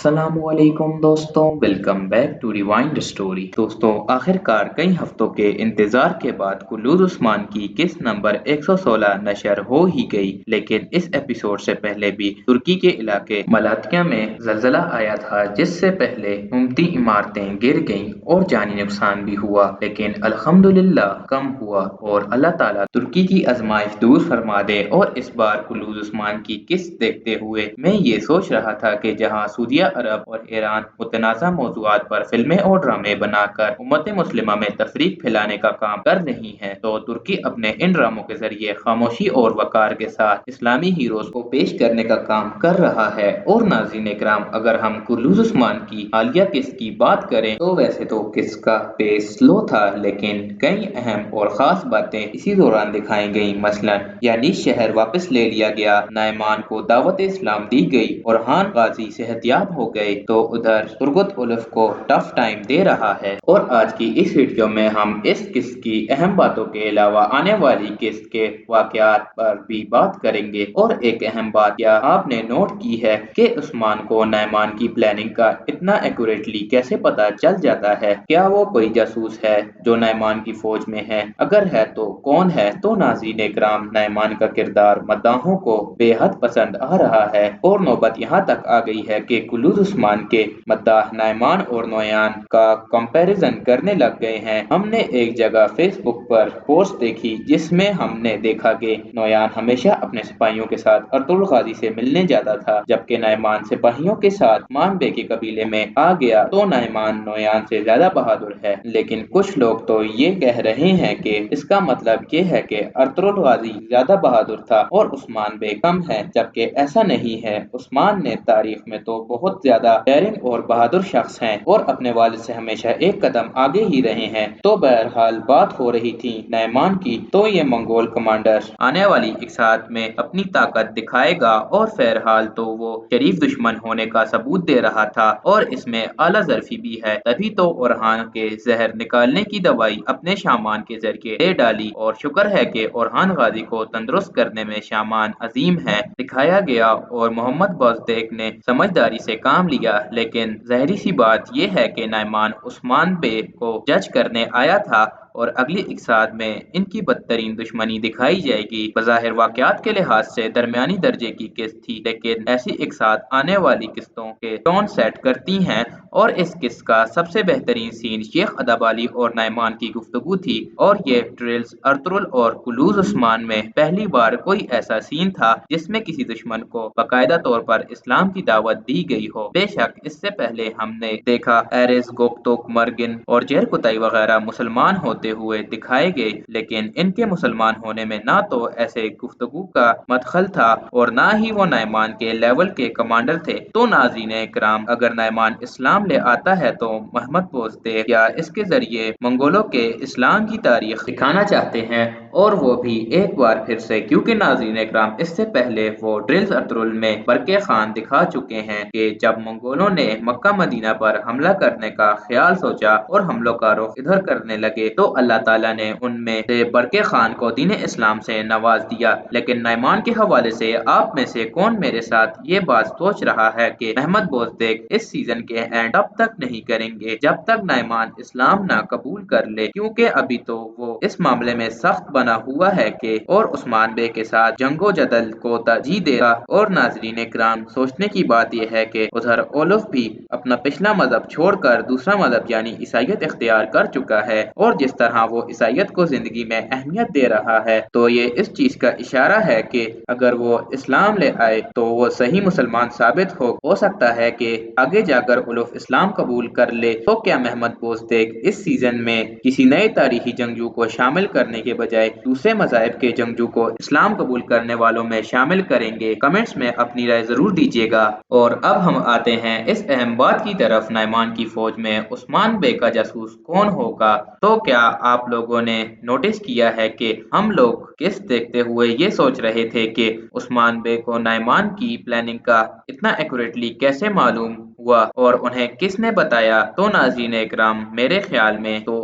السلام علیکم دوستوں، welcome back to rewind story. دوستوں، آخر کار کئی ہفتوں کے انتظار کے بعد قلوز عثمان کی قسط نمبر 116 نشر ہو ہی گئی، لیکن اس ایپیسوڈ سے پہلے بھی ترکی کے علاقے ملاتیا میں زلزلہ آیا تھا، جس سے پہلے امتی عمارتیں گر گئیں اور جانی نقصان بھی ہوا، لیکن الحمدللہ کم ہوا اور اللہ تعالیٰ ترکی کی آزمائش دور فرما دے۔ اور اس بار قلوز عثمان کی قسط دیکھتے ہوئے میں یہ سوچ رہا تھا کہ جہاں سعودیہ عرب اور ایران متنازع موضوعات پر فلمیں اور ڈرامے بنا کر امت مسلمہ میں تفریق پھیلانے کا کام کر رہی ہیں، تو ترکی اپنے ان ڈراموں کے ذریعے خاموشی اور وقار کے ساتھ اسلامی ہیروز کو پیش کرنے کا کام کر رہا ہے۔ اور ناظرین کرام، اگر ہم قلوز عثمان کی حالیہ قسط کی بات کریں تو ویسے تو قسط کا پیس سلو تھا، لیکن کئی اہم اور خاص باتیں اسی دوران دکھائی گئیں۔ مثلاً یعنی شہر واپس لے لیا گیا، نعمان کو دعوت اسلام دی گئی، اورحان غازی صحت یاب ہو گئے، تو ادھر ترگت اولف کو ٹف ٹائم دے رہا ہے۔ اور آج کی اس ویڈیو میں ہم اس قسط کی اہم باتوں کے علاوہ آنے والی قسط کے واقعات پر بھی بات کریں گے۔ اور ایک اہم بات، کیا آپ نے نوٹ کی ہے کہ عثمان کو نعمان کی پلاننگ کا اتنا ایکوریٹلی کیسے پتا چل جاتا ہے؟ کیا وہ کوئی جاسوس ہے جو نعمان کی فوج میں ہے؟ اگر ہے تو کون ہے؟ تو ناظرین اکرام، نعمان کا کردار مداحوں کو بے حد پسند آ رہا ہے، اور نوبت یہاں تک آ گئی ہے کہ قلوز عثمان کے مداح نعمان اور نویان کا کمپیریزن کرنے لگ گئے ہیں۔ ہم نے ایک جگہ فیس بک پر پوسٹ دیکھی جس میں ہم نے دیکھا کہ نویان ہمیشہ اپنے سپاہیوں کے ساتھ ارطغرل غازی سے ملنے جاتا تھا، جبکہ نعمان سپاہیوں کے ساتھ مان بے کے قبیلے میں آ گیا تو نعمان نویان سے زیادہ بہادر ہے۔ لیکن کچھ لوگ تو یہ کہہ رہے ہیں کہ اس کا مطلب یہ ہے کہ ارطغرل غازی زیادہ بہادر تھا اور عثمان بے کم ہے، جبکہ ایسا نہیں ہے۔ عثمان نے تاریخ میں تو بہت زیادہ ڈیرنگ اور بہادر شخص ہیں اور اپنے والد سے ہمیشہ ایک قدم آگے ہی رہے ہیں۔ تو بہرحال بات ہو رہی تھی نعمان کی، تو یہ منگول کمانڈر آنے والی اکسات میں اپنی طاقت دکھائے گا، اور فیرحال تو وہ شریف دشمن ہونے کا ثبوت دے رہا تھا، اور اس میں اعلیٰ ظرفی بھی ہے۔ تبھی تو اورحان کے زہر نکالنے کی دوائی اپنے شامان کے ذریعے دے ڈالی، اور شکر ہے کہ اورحان غازی کو تندرست کرنے میں شامان عظیم ہے دکھایا گیا، اور محمد بزدیک نے سمجھداری سے کام لیا۔ لیکن ظاہری سی بات یہ ہے کہ نعمان عثمان بے کو جج کرنے آیا تھا، اور اگلی اکسات میں ان کی بدترین دشمنی دکھائی جائے گی۔ بظاہر واقعات کے لحاظ سے درمیانی درجے کی قسط تھی، لیکن ایسی اکسات آنے والی قسطوں کے ٹون سیٹ کرتی ہیں، اور اس قسط کا سب سے بہترین سین شیخ ادب علی اور نعمان کی گفتگو تھی، اور یہ ٹریلز ارطغرل اور قلوز عثمان میں پہلی بار کوئی ایسا سین تھا جس میں کسی دشمن کو باقاعدہ طور پر اسلام کی دعوت دی گئی ہو۔ بے شک اس سے پہلے ہم نے دیکھا ایرز، گوکتوک، مرگن اور جیرکتائی وغیرہ مسلمان ہوتے ہوئے دکھائے گئے، لیکن ان کے مسلمان ہونے میں نہ تو ایسے گفتگو کا مدخل تھا اور نہ ہی وہ نعمان کے لیول کے کمانڈر تھے۔ تو ناظرین کرام، اگر نعمان اسلام لے آتا ہے تو محمد بزدیک یا اس کے ذریعے منگولوں کے اسلام کی تاریخ دکھانا چاہتے ہیں، اور وہ بھی ایک بار پھر سے، کیونکہ ناظرین کرام اس سے پہلے وہ ڈرلز ارطغرل میں برقع خان دکھا چکے ہیں کہ جب منگولوں نے مکہ مدینہ پر حملہ کرنے کا خیال سوچا اور حملوں کا رخ ادھر کرنے لگے، تو اللہ تعالیٰ نے ان میں سے برقع خان کو دین اسلام سے نواز دیا۔ لیکن نعمان کے حوالے سے آپ میں سے کون میرے ساتھ یہ بات سوچ رہا ہے کہ محمد بزدیک اس سیزن کے اینڈ اب تک نہیں کریں گے جب تک نعمان اسلام نہ قبول کر لے، کیونکہ ابھی تو وہ اس معاملے میں سخت بنا ہوا ہے کہ اور عثمان بے کے ساتھ جنگ و جدل کو ترجیح دے گا۔ اور ناظرین کرام، سوچنے کی بات یہ ہے کہ ادھر اولف بھی اپنا پچھلا مذہب چھوڑ کر دوسرا مذہب یعنی عیسائیت اختیار کر چکا ہے، اور جس طرح وہ عیسائیت کو زندگی میں اہمیت دے رہا ہے، تو یہ اس چیز کا اشارہ ہے کہ اگر وہ اسلام لے آئے تو وہ صحیح مسلمان ثابت ہو سکتا ہے کہ آگے جا کر اولف اسلام قبول کر لے۔ تو کیا محمد بزدیک اس سیزن میں کسی نئے تاریخی جنگجو کو شامل کرنے کے بجائے دوسرے مذاہب کے جنگجو کو اسلام قبول کرنے والوں میں شامل کریں گے؟ کمنٹس میں اپنی رائے ضرور دیجیے گا۔ اور اب ہم آتے ہیں اس اہم بات کی طرف، نعمان کی فوج میں عثمان بے کا جاسوس کون ہوگا؟ تو کیا آپ لوگوں نے نوٹس کیا ہے کہ ہم لوگ قسط دیکھتے ہوئے یہ سوچ رہے تھے کہ عثمان بے کو نعمان کی پلاننگ کا اتنا ایکوریٹلی کیسے معلوم ہوا اور انہیں کس نے بتایا؟ تو ناظرین اکرام، میرے خیال میں تو